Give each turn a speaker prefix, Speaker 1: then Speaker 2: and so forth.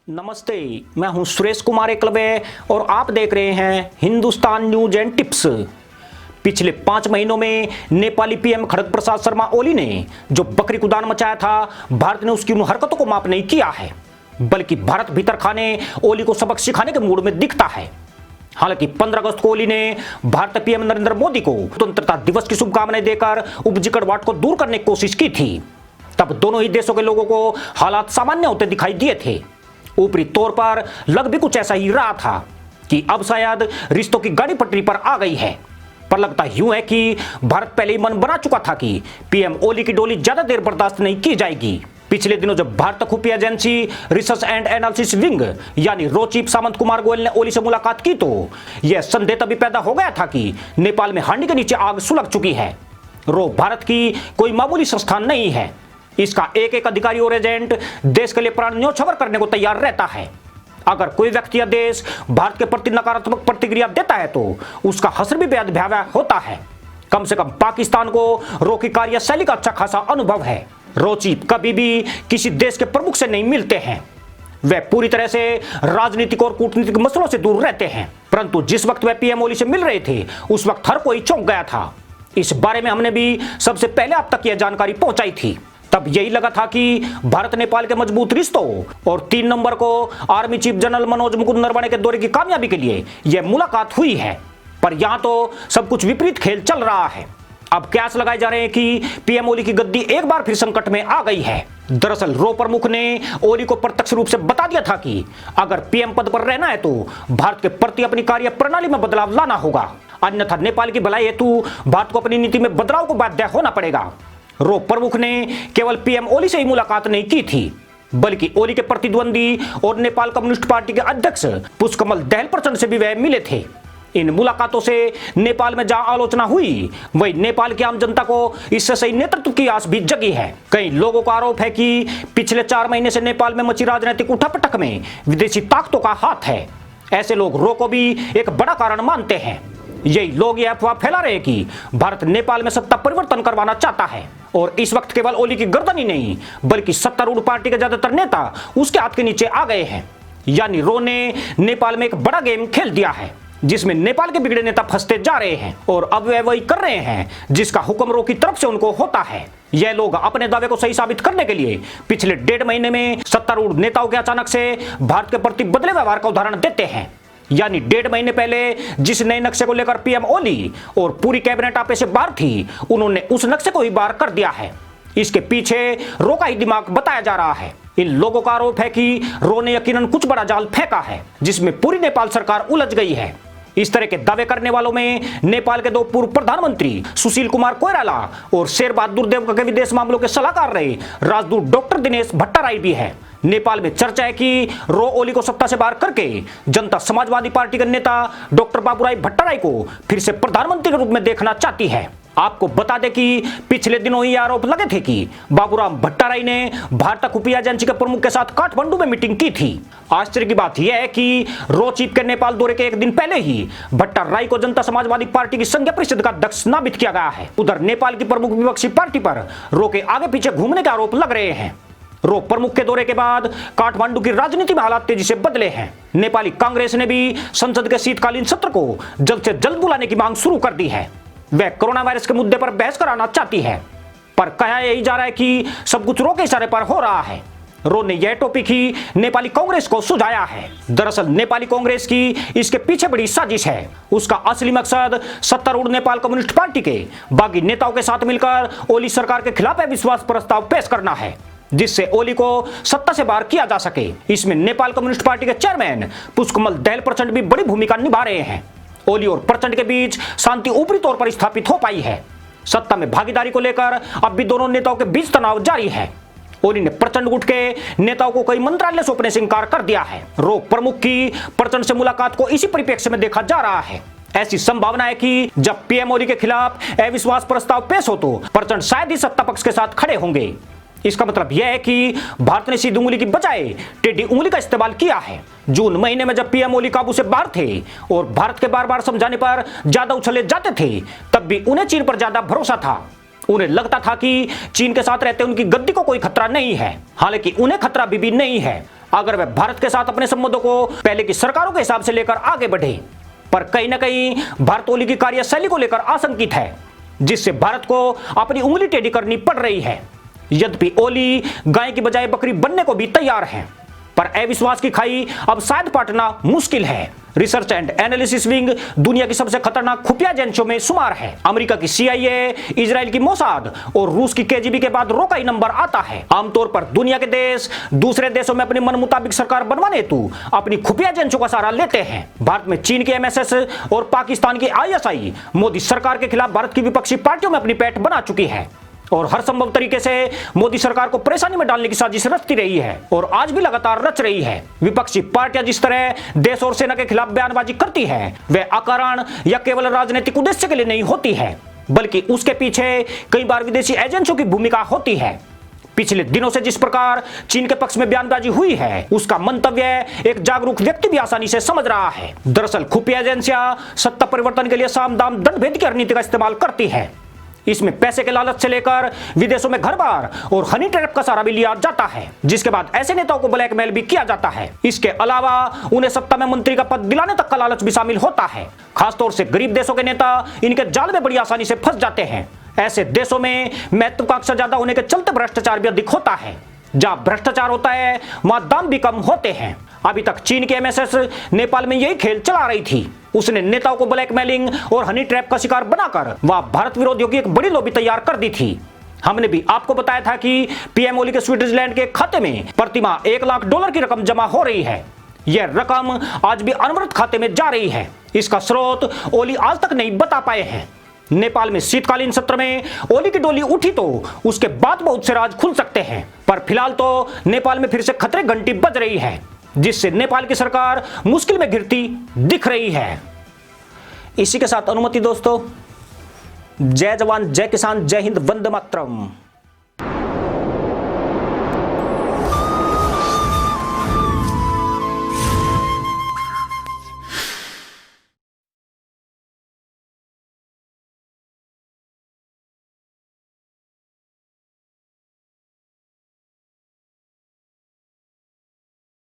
Speaker 1: नमस्ते, मैं हूं सुरेश कुमार एकलवे और आप देख रहे हैं हिंदुस्तान न्यूज एंड टिप्स। पिछले 5 महीनों में नेपाली पीएम खड़ग प्रसाद शर्मा ओली ने जो बकरी कुदान मचाया था, भारत ने उसकी उन हरकतों को माफ नहीं किया है, बल्कि भारत भीतर खाने ओली को सबक सिखाने के मूड में दिखता है। हालांकि 15 अगस्त को ओली ने भारतीय पीएम नरेंद्र मोदी को स्वतंत्रता दिवस की शुभकामनाएं देकर उपजी कड़वाहट को दूर करने की कोशिश की थी। तब दोनों ही देशों के लोगों को हालात सामान्य होते दिखाई दिए थे। ऊपरी तौर पर लग भी कुछ ऐसा ही रहा था कि अब शायद रिश्तों की गाड़ी पटरी पर आ गई है, पर लगता यूं है कि भारत पहले ही मन बना चुका था कि पीएम ओली की डोली ज्यादा देर बर्दाश्त नहीं की जाएगी। पिछले दिनों जब भारतीय खुफिया agency research and analysis wing यानी रो चीफ सामंत कुमार गोयल ने ओली से मुलाकात की तो यह संदेह तभी पैदा हो गया था कि नेपाल में हांडी के नीचे आग सुलग चुकी है। रो भारत की कोई मामूली संस्थान नहीं है। इसका एक एक अधिकारी और एजेंट देश के लिए प्राण न्योछावर करने को तैयार रहता है। अगर कोई व्यक्ति या देश भारत के प्रति नकारात्मक प्रतिक्रिया देता है तो उसका हश्र भी बेहद भयावह होता है। कम से कम पाकिस्तान को रो की कार्यशैली का अच्छा खासा अनुभव है। रो चीफ कभी भी किसी देश के प्रमुख से नहीं मिलते हैं। वे पूरी तरह से राजनीतिक और कूटनीतिक मसलों से दूर रहते हैं। परंतु जिस वक्त वे पीएम ओली से मिल रहे थे उस वक्त हर कोई चौंक गया था। इस बारे में हमने भी सबसे पहले आप तक यह जानकारी पहुंचाई थी। तब यही लगा था कि भारत नेपाल के मजबूत रिश्तों और 3 नंबर को army chief general Manoj Mukund Naravane के दौरे की कामयाबी के लिए यह मुलाकात हुई है। पर यहां तो सब कुछ विपरीत खेल चल रहा है। अब कयास लगाए जा रहे हैं कि पीएम ओली की गद्दी एक बार फिर संकट में आ गई है। दरअसल रो प्रमुख ने ओली को प्रत्यक्ष रूप से बता दिया था कि अगर पीएम पद पर रहना है तो भारत के प्रति अपनी कार्य प्रणाली में बदलाव लाना होगा, अन्यथा नेपाल की भलाई हेतु भारत को अपनी नीति में बदलाव को बाध्य होना पड़ेगा। रो प्रमुख ने केवल पीएम ओली से ही मुलाकात नहीं की थी, बल्कि ओली के प्रतिद्वंदी और नेपाल कम्युनिस्ट पार्टी के अध्यक्ष पुष्पकमल दहल प्रचंड से भी वह मिले थे। इन मुलाकातों से नेपाल में जहां आलोचना हुई, वही नेपाल की आम जनता को इससे सही नेतृत्व की आस भी जगी है। कई लोगों का आरोप है कि पिछले 4 महीने से नेपाल में मची राजनीतिक उठापटक में विदेशी ताकतों का हाथ है। ऐसे लोग रो को भी एक बड़ा कारण मानते हैं। यही लोग यह अफवाह फैला रहे हैं कि भारत नेपाल में सत्ता परिवर्तन करवाना चाहता है और इस वक्त केवल ओली की गर्दन ही नहीं बल्कि सत्तारूढ़ पार्टी के ज्यादातर नेता उसके हाथ के नीचे आ गए हैं। यानी रो ने नेपाल में एक बड़ा गेम खेल दिया है जिसमें नेपाल के बिगड़े नेता फंसते जा रहे हैं और अब वे वही कर रहे हैं जिसका हुक्म रो की तरफ से उनको होता है। यह लोग अपने दावे को सही साबित करने के लिए पिछले 1.5 महीने में सत्तारूढ़ नेताओं के अचानक से भारत के प्रति बदले व्यवहार का उदाहरण देते हैं। यानी 1.5 महीने पहले जिस नए नक्शे को लेकर पीएम ओली और पूरी कैबिनेट आपे से बाहर थी, उन्होंने उस नक्शे को ही बाहर कर दिया है। इसके पीछे रो का ही दिमाग बताया जा रहा है। इन लोगों का आरोप है कि रो ने यकीनन कुछ बड़ा जाल फेंका है जिसमें पूरी नेपाल सरकार उलझ गई है। इस तरह के दावे करने वालों में नेपाल के 2 पूर्व प्रधानमंत्री सुशील कुमार कोइराला और शेर बहादुर देवका के विदेश मामलों के सलाहकार रहे राजदूत डॉक्टर दिनेश भट्टाराई भी है। नेपाल में चर्चा है कि रो ओली को सत्ता से बाहर करके जनता समाजवादी पार्टी के नेता डॉक्टर बाबूराय भट्टाराई को फिर से प्रधानमंत्री के रूप में देखना चाहती है। आपको बता दें कि पिछले दिनों ही आरोप लगे थे कि बाबूराम भट्टाराई ने भारतीय खुफिया एजेंसी के प्रमुख के साथ काठमांडू में मीटिंग की थी। आश्चर्य की बात यह है कि रो चीफ के नेपाल दौरे के एक दिन पहले ही भट्टाराई को जनता समाजवादी पार्टी की संघीय परिषद का अध्यक्ष नामित किया गया है। उधर नेपाल की प्रमुख विपक्षी पार्टी पर रो के आगे पीछे घूमने के आरोप लग रहे हैं। रो प्रमुख के दौरे के बाद काठमांडू की राजनीति में हालात तेजी से बदले हैं। नेपाली कांग्रेस ने भी संसद के शीतकालीन सत्र को जल्द से जल्द बुलाने की मांग शुरू कर दी है। वह कोरोना वायरस के मुद्दे पर बहस कराना चाहती है, पर कहा यही जा रहा है कि सब कुछ रो के इशारे पर हो रहा है। रो ने यह टॉपिक ही नेपाली कांग्रेस को सुझाया है। दरअसल नेपाली कांग्रेस की इसके पीछे बड़ी साजिश है। उसका असली मकसद सत्तारूढ़ नेपाल कम्युनिस्ट पार्टी के बागी नेताओं के साथ मिलकर ओली सरकार के खिलाफ अविश्वास प्रस्ताव पेश करना है जिससे ओली को सत्ता से बाहर किया जा सके। इसमें नेपाल कम्युनिस्ट पार्टी के चेयरमैन पुष्पकमल दहल प्रचंड भी बड़ी भूमिका निभा रहे हैं। ओली और प्रचंड के बीच शांति ऊपरी तौर पर स्थापित हो पाई है। सत्ता में भागीदारी को लेकर अब भी दोनों नेताओं के बीच तनाव जारी है। ओली ने प्रचंड गुट के नेताओं को कई मंत्रालय सौंपने से इंकार कर दिया है। रो प्रमुख की प्रचंड से मुलाकात को इसी परिप्रेक्ष्य में देखा जा रहा है। ऐसी संभावना है कि जब पीएम ओली के खिलाफ अविश्वास प्रस्ताव पेश हो तो प्रचंड शायद ही सत्ता पक्ष के साथ खड़े होंगे। इसका मतलब यह है कि भारत ने सीधी उंगली की बजाय टेढ़ी उंगली का इस्तेमाल किया है। जून महीने में जब पीएम ओली काबू से बाहर थे और भारत के बार बार समझाने पर ज्यादा उछले जाते थे, तब भी उन्हें चीन पर ज्यादा भरोसा था। उन्हें लगता था कि चीन के साथ रहते उनकी गद्दी को कोई खतरा नहीं है। हालांकि उन्हें खतरा भी नहीं है। अगर वह भारत के साथ अपने संबंधों को पहले की सरकारों के हिसाब से लेकर आगे बढ़े। पर कहीं ना कहीं भारत ओली की कार्यशैली को लेकर आशंकित है, जिससे भारत को अपनी उंगली टेढ़ी करनी पड़ रही है। यद्यपि ओली गाय की बजाय बकरी बनने को भी तैयार हैं, पर अविश्वास की खाई अब शायद पाटना मुश्किल है। रिसर्च एंड एनालिसिस विंग दुनिया की सबसे खतरनाक खुफिया एजेंसियों में शुमार है। अमेरिका की CIA, इजराइल की मोसाद और रूस की KGB के बाद रोका ही नंबर आता है। आमतौर पर दुनिया के देश दूसरे देशों में अपनी मन मुताबिक सरकार बनवाने हेतु अपनी खुफिया एजेंसियों का सहारा लेते हैं। भारत में चीन की MSS और पाकिस्तान की ISI मोदी सरकार के खिलाफ भारत की विपक्षी पार्टियों में अपनी पैठ बना चुकी है और हर संभव तरीके से मोदी सरकार को परेशानी में डालने की साजिश रचती रही है और आज भी लगातार रच रही है। विपक्षी पार्टियां जिस तरह देश और सेना के खिलाफ बयानबाजी करती है, वह अकारण या केवल राजनीतिक उद्देश्य के लिए नहीं होती है, बल्कि उसके पीछे कई बार विदेशी एजेंसियों की भूमिका होती है। पिछले दिनों से जिस प्रकार चीन के पक्ष में बयानबाजी हुई है, उसका मंतव्य एक जागरूक व्यक्ति भी आसानी से समझ रहा है। दरअसल खुफिया एजेंसियां सत्ता परिवर्तन के लिए साम दाम दंड भेद की रणनीति का इस्तेमाल करती है। इसमें पैसे के लालच से लेकर विदेशों में घर बार और हनी ट्रैप का सहारा भी लिया जाता है, जिसके बाद ऐसे नेताओं को ब्लैकमेल भी किया जाता है। इसके अलावा उन्हें सत्ता में मंत्री का पद दिलाने तक का लालच भी शामिल होता है। खासतौर से गरीब देशों के नेता इनके जाल में बड़ी आसानी से फंस जाते हैं। ऐसे देशों में महत्वाकांक्षा ज्यादा होने के चलते भ्रष्टाचार भी अधिक होता है। जहां भ्रष्टाचार होता है वहां दाम भी कम होते हैं। अभी तक चीन की MSS नेपाल में यही खेल चला रही थी। उसने नेताओं को ब्लैकमेलिंग और हनी ट्रैप का शिकार बनाकर वह भारत विरोधियों की एक बड़ी लॉबी तैयार कर दी थी। हमने भी आपको बताया था कि PM ओली के स्विट्जरलैंड के खाते में प्रतिमाह $1 लाख की रकम जमा हो रही है। यह रकम आज भी अनवरत खाते में जा रही है। इसका स्रोत ओली आज तक नहीं बता पाए हैं। नेपाल में शीतकालीन सत्र में ओली की डोली उठी तो उसके बाद बहुत से राज खुल सकते हैं, पर फिलहाल तो नेपाल में फिर से खतरे घंटी बज रही है, जिससे नेपाल की सरकार मुश्किल में घिरती दिख रही है। इसी के साथ अनुमति दोस्तों, जय जवान जय किसान, जय हिंद, वंदे मातरम।